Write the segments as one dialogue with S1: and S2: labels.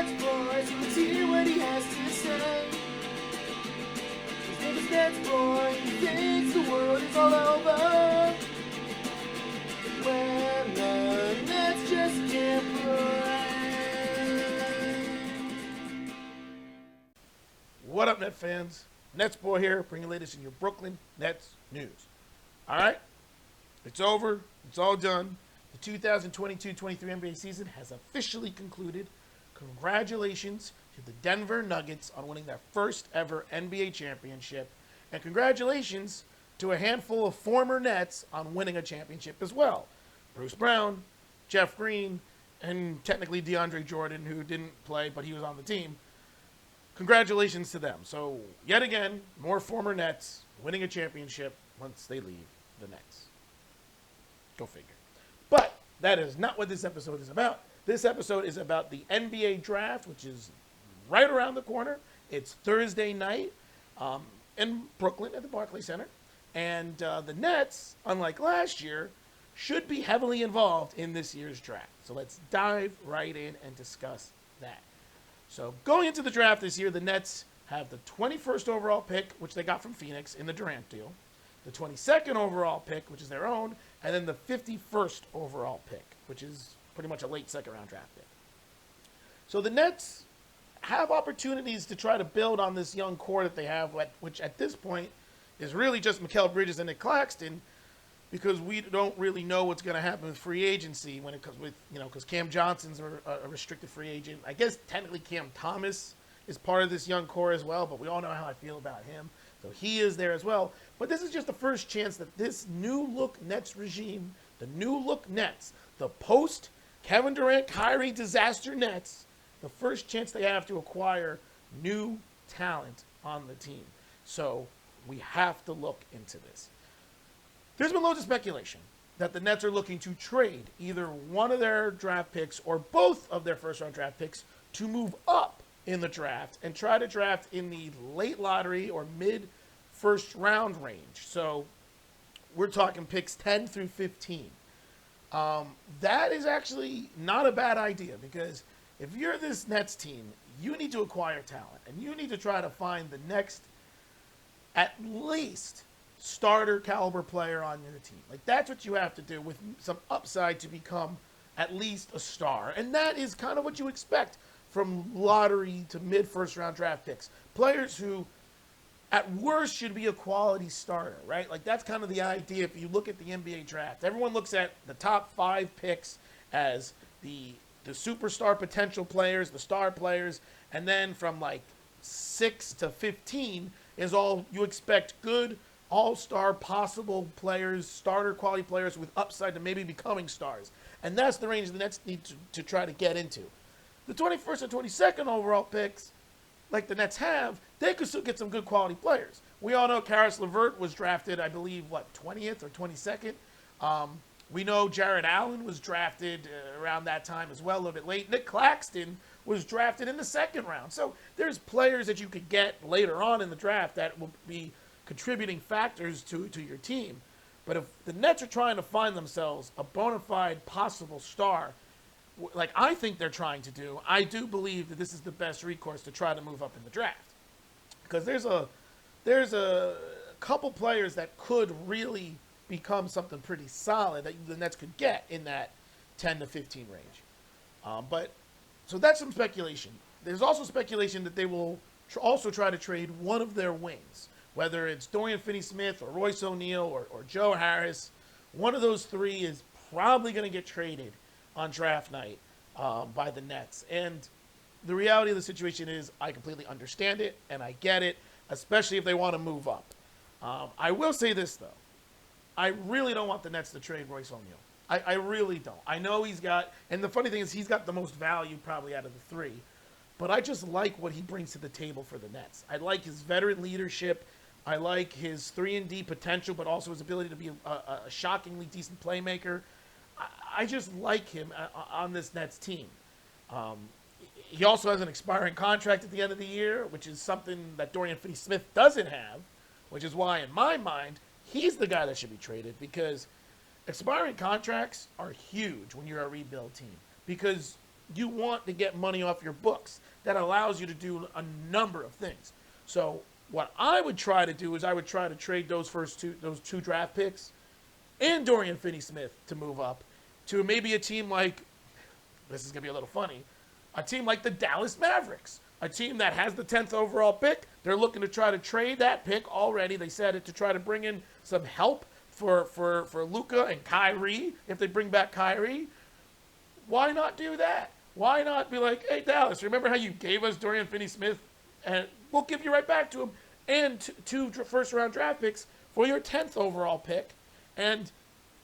S1: NetsBoy, so let's hear what he has to say. His name is NetsBoy, he thinks the world is all over when the Nets just can't play.
S2: What up, Net fans? NetsBoy here, bringing the latest in your Brooklyn Nets news. All right, it's over. It's all done. The 2022-23 NBA season has officially concluded. Congratulations to the Denver Nuggets on winning their first ever NBA championship. And congratulations to a handful of former Nets on winning a championship as well. Bruce Brown, Jeff Green, and technically DeAndre Jordan, who didn't play, but he was on the team. Congratulations to them. So, yet again, more former Nets winning a championship once they leave the Nets. Go figure. But that is not what this episode is about. This episode is about the NBA draft, which is right around the corner. It's Thursday night in Brooklyn at the Barclays Center. And the Nets, unlike last year, should be heavily involved in this year's draft. So let's dive right in and discuss that. So going into the draft this year, the Nets have the 21st overall pick, which they got from Phoenix in the Durant deal, the 22nd overall pick, which is their own, and then the 51st overall pick, which is pretty much a late second-round draft pick. So the Nets have opportunities to try to build on this young core that they have, which at this point is really just Mikal Bridges and Nick Claxton, because we don't really know what's going to happen with free agency when it comes with, because Cam Johnson's a restricted free agent. I guess technically Cam Thomas is part of this young core as well, but we all know how I feel about him. So he is there as well. But this is just the first chance that this new look Nets regime, the new look Nets, the post Kevin Durant, Kyrie disaster Nets, the first chance they have to acquire new talent on the team. So we have to look into this. There's been loads of speculation that the Nets are looking to trade either one of their draft picks or both of their first-round draft picks to move up in the draft and try to draft in the late lottery or mid-first-round range. So we're talking picks 10 through 15. That is actually not a bad idea, because if you're this Nets team, you need to acquire talent, and you need to try to find the next, at least, starter caliber player on your team. Like, that's what you have to do with some upside to become at least a star. And that is kind of what you expect from lottery to mid-first round draft picks. Players who, at worst, should be a quality starter, right? Like, that's kind of the idea if you look at the NBA draft. Everyone looks at the top 5 picks as the superstar potential players, the star players, and then from like 6 to 15 is all you expect good all-star possible players, starter quality players with upside to maybe becoming stars. And that's the range the Nets need to try to get into. The 21st and 22nd overall picks, like the Nets have, they could still get some good quality players. We all know Karis LeVert was drafted, I believe, 20th or 22nd. We know Jared Allen was drafted around that time as well, a little bit late. Nick Claxton was drafted in the second round. So there's players that you could get later on in the draft that will be contributing factors to your team. But if the Nets are trying to find themselves a bona fide possible star, like I think they're trying to do, I do believe that this is the best recourse to try to move up in the draft. Because there's a couple players that could really become something pretty solid that the Nets could get in that 10 to 15 range. So that's some speculation. There's also speculation that they will also try to trade one of their wings, whether it's Dorian Finney-Smith or Royce O'Neal or Joe Harris. One of those three is probably going to get traded on draft night by the Nets. And the reality of the situation is I completely understand it and I get it, especially if they want to move up. I will say this, though. I really don't want the Nets to trade Royce O'Neal. I really don't. I know he's got, and the funny thing is he's got the most value probably out of the three, but I just like what he brings to the table for the Nets. I like his veteran leadership. I like his 3-and-D potential, but also his ability to be a shockingly decent playmaker. I just like him on this Nets team. He also has an expiring contract at the end of the year, which is something that Dorian Finney-Smith doesn't have, which is why, in my mind, he's the guy that should be traded, because expiring contracts are huge when you're a rebuild team. Because you want to get money off your books. That allows you to do a number of things. So what I would try to do is I would try to trade those two draft picks and Dorian Finney-Smith to move up to maybe a team like, this is going to be a little funny, a team like the Dallas Mavericks, a team that has the 10th overall pick. They're looking to try to trade that pick already. They said it to try to bring in some help for Luka and Kyrie if they bring back Kyrie. Why not do that? Why not be like, hey, Dallas, remember how you gave us Dorian Finney-Smith? And we'll give you right back to him and two first-round draft picks for your 10th overall pick. And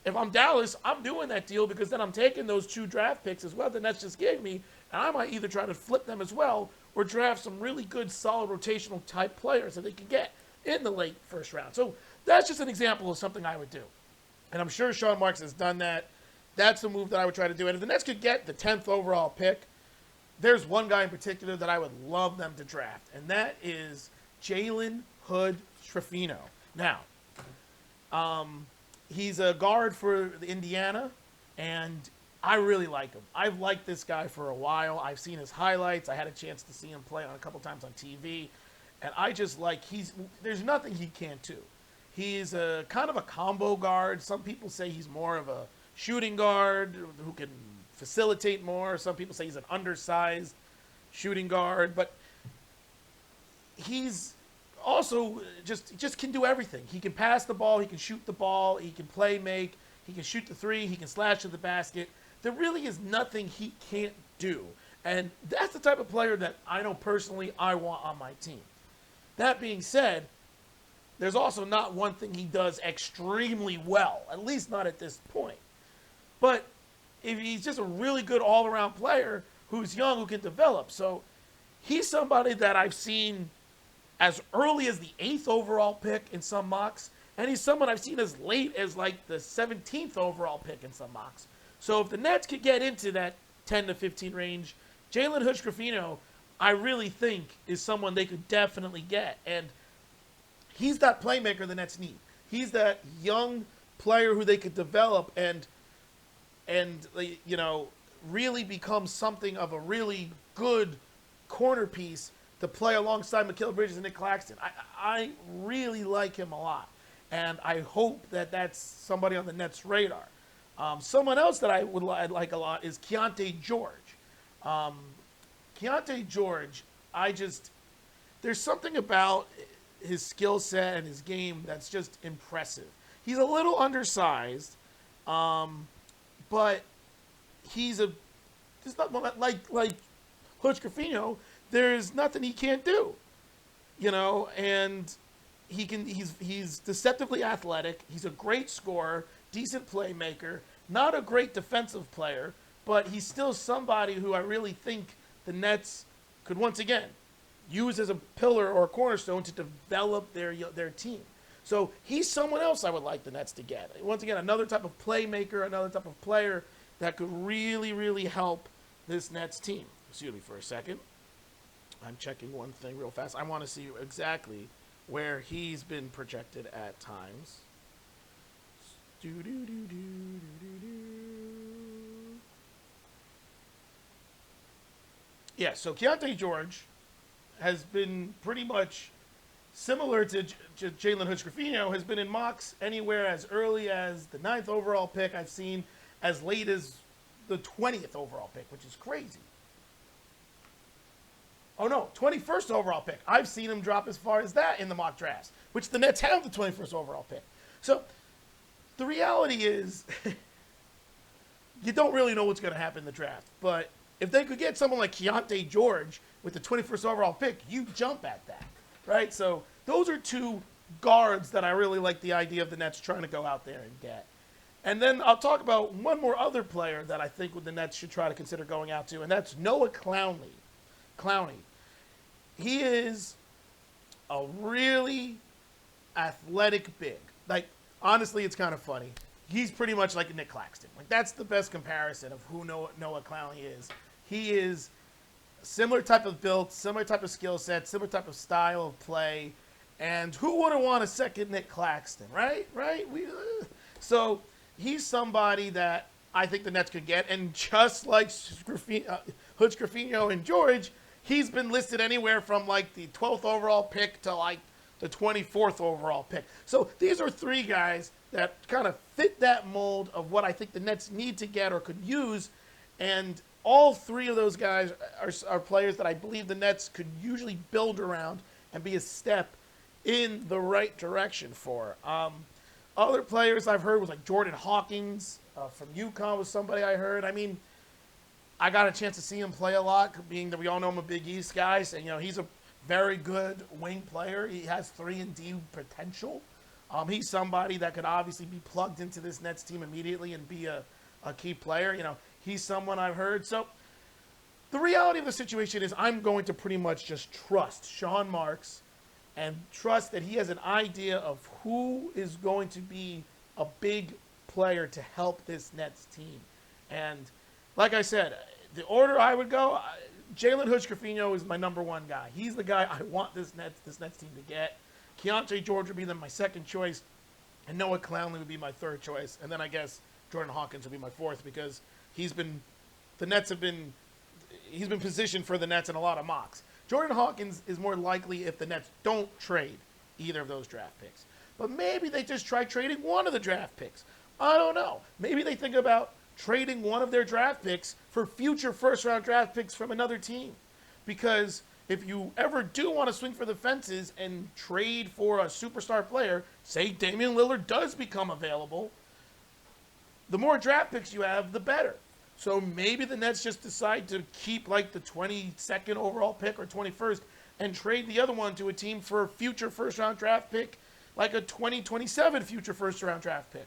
S2: if I'm Dallas, I'm doing that deal because then I'm taking those 2 draft picks as well that Nets just gave me, and I might either try to flip them as well or draft some really good, solid rotational type players that they could get in the late first round. So that's just an example of something I would do. And I'm sure Sean Marks has done that. That's the move that I would try to do. And if the Nets could get the 10th overall pick, there's one guy in particular that I would love them to draft, and that is Jalen Hood-Schifino. Now, he's a guard for Indiana, and I really like him. I've liked this guy for a while. I've seen his highlights. I had a chance to see him play on a couple times on TV, and I just like there's nothing he can't do. He's a kind of a combo guard. Some people say he's more of a shooting guard who can facilitate more. Some people say he's an undersized shooting guard, but he's also just can do everything. He can pass the ball, he can shoot the ball, he can play make, he can shoot the three, he can slash to the basket. There really is nothing he can't do. And that's the type of player that I know personally I want on my team. That being said, there's also not one thing he does extremely well, at least not at this point. But if he's just a really good all-around player who's young, who can develop. So he's somebody that I've seen as early as the 8th overall pick in some mocks, and he's someone I've seen as late as like the 17th overall pick in some mocks. So if the Nets could get into that 10 to 15 range, Jalen Hood-Schifino, I really think, is someone they could definitely get. And he's that playmaker the Nets need. He's that young player who they could develop and you know, really become something of a really good corner piece to play alongside Mikal Bridges and Nick Claxton. I really like him a lot, and I hope that that's somebody on the Nets' radar. Someone else that I'd like a lot is Keontae George. Keontae George, there's something about his skill set and his game that's just impressive. He's a little undersized, but he's not like Hood-Schifino. There's nothing he can't do, you know, and he's deceptively athletic. He's a great scorer, decent playmaker, not a great defensive player, but he's still somebody who I really think the Nets could once again use as a pillar or a cornerstone to develop their team. So he's someone else I would like the Nets to get. Once again, another type of playmaker, another type of player that could really, really help this Nets team. Excuse me for a second. I'm checking one thing real fast. I want to see exactly where he's been projected at times. Yeah, so Keontae George has been pretty much similar to Jalen Hood-Schifino, has been in mocks anywhere as early as the 9th overall pick. I've seen as late as the 20th overall pick, which is crazy. Oh, no, 21st overall pick. I've seen him drop as far as that in the mock drafts, which the Nets have the 21st overall pick. So the reality is you don't really know what's going to happen in the draft. But if they could get someone like Keontae George with the 21st overall pick, you jump at that, right? So those are two guards that I really like the idea of the Nets trying to go out there and get. And then I'll talk about one more other player that I think the Nets should try to consider going out to, and that's Noah Clowney. He is a really athletic big. Like, honestly, it's kind of funny. He's pretty much like Nick Claxton. Like, that's the best comparison of who Noah Clowney is. He is a similar type of build, similar type of skill set, similar type of style of play. And who wouldn't want a second Nick Claxton, right? So he's somebody that I think the Nets could get. And just like Hood-Schifino and George, he's been listed anywhere from like the 12th overall pick to like the 24th overall pick. So these are three guys that kind of fit that mold of what I think the Nets need to get or could use. And all three of those guys are players that I believe the Nets could usually build around and be a step in the right direction for. Other players I've heard was like Jordan Hawkins from UConn was somebody I heard. I mean, I got a chance to see him play a lot, being that we all know him a Big East guy. And, he's a very good wing player. He has 3-and-D potential. He's somebody that could obviously be plugged into this Nets team immediately and be a key player. He's someone I've heard. So the reality of the situation is I'm going to pretty much just trust Sean Marks and trust that he has an idea of who is going to be a big player to help this Nets team. And like I said, the order I would go, Jalen Hood-Schifino is my number one guy. He's the guy I want this Nets team to get. Keontae George would be my second choice, and Noah Clowney would be my third choice. And then I guess Jordan Hawkins would be my fourth because he's been positioned for the Nets in a lot of mocks. Jordan Hawkins is more likely if the Nets don't trade either of those draft picks. But maybe they just try trading one of the draft picks. I don't know. Maybe they think about trading one of their draft picks for future first-round draft picks from another team. Because if you ever do want to swing for the fences and trade for a superstar player, say Damian Lillard does become available, the more draft picks you have, the better. So maybe the Nets just decide to keep like the 22nd overall pick or 21st and trade the other one to a team for a future first-round draft pick, like a 2027 future first-round draft pick.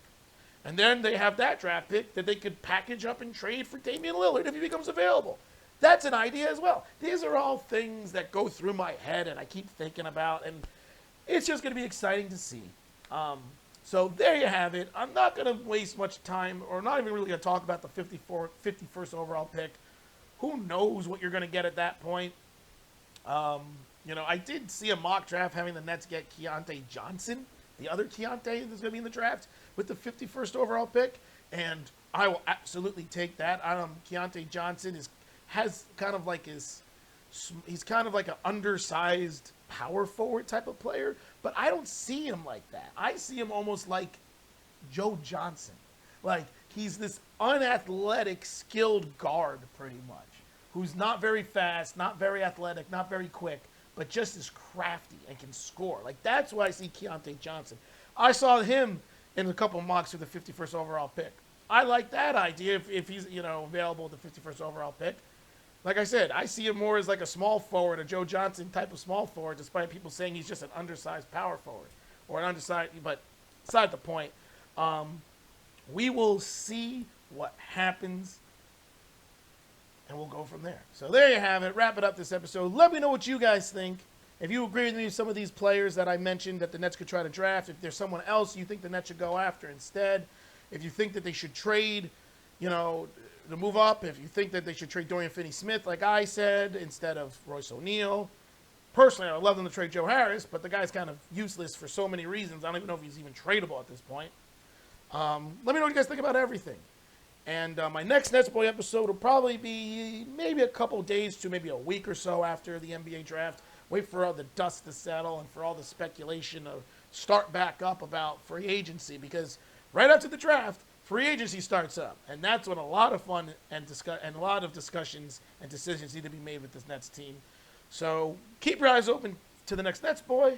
S2: And then they have that draft pick that they could package up and trade for Damian Lillard if he becomes available. That's an idea as well. These are all things that go through my head and I keep thinking about, and it's just going to be exciting to see. So there you have it. I'm not going to waste much time, or not even really going to talk about the 51st overall pick. Who knows what you're going to get at that point? I did see a mock draft having the Nets get Keontae Johnson, the other Keontae that's going to be in the draft, with the 51st overall pick, and I will absolutely take that. Keontae Johnson he's kind of like an undersized power forward type of player, but I don't see him like that. I see him almost like Joe Johnson. Like, he's this unathletic, skilled guard, pretty much, who's not very fast, not very athletic, not very quick, but just is crafty and can score. Like, that's why I see Keontae Johnson. I saw him in a couple mocks with the 51st overall pick. I like that idea if he's, available with the 51st overall pick. Like I said, I see him more as like a small forward, a Joe Johnson type of small forward, despite people saying he's just an undersized power forward or an undersized, but beside the point. We will see what happens, and we'll go from there. So there you have it. Wrap it up this episode. Let me know what you guys think. If you agree with me with some of these players that I mentioned that the Nets could try to draft, if there's someone else you think the Nets should go after instead, if you think that they should trade, to move up, if you think that they should trade Dorian Finney-Smith, like I said, instead of Royce O'Neal. Personally, I would love them to trade Joe Harris, but the guy's kind of useless for so many reasons. I don't even know if he's even tradable at this point. Let me know what you guys think about everything. And my next NetsBoy episode will probably be maybe a couple days to maybe a week or so after the NBA draft. Wait for all the dust to settle and for all the speculation to start back up about free agency, because right after the draft, free agency starts up, and that's when a lot of fun and a lot of discussions and decisions need to be made with this Nets team. So keep your eyes open to the next NetsBoy,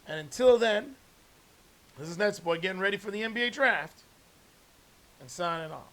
S2: and until then, this is NetsBoy getting ready for the NBA draft and signing off.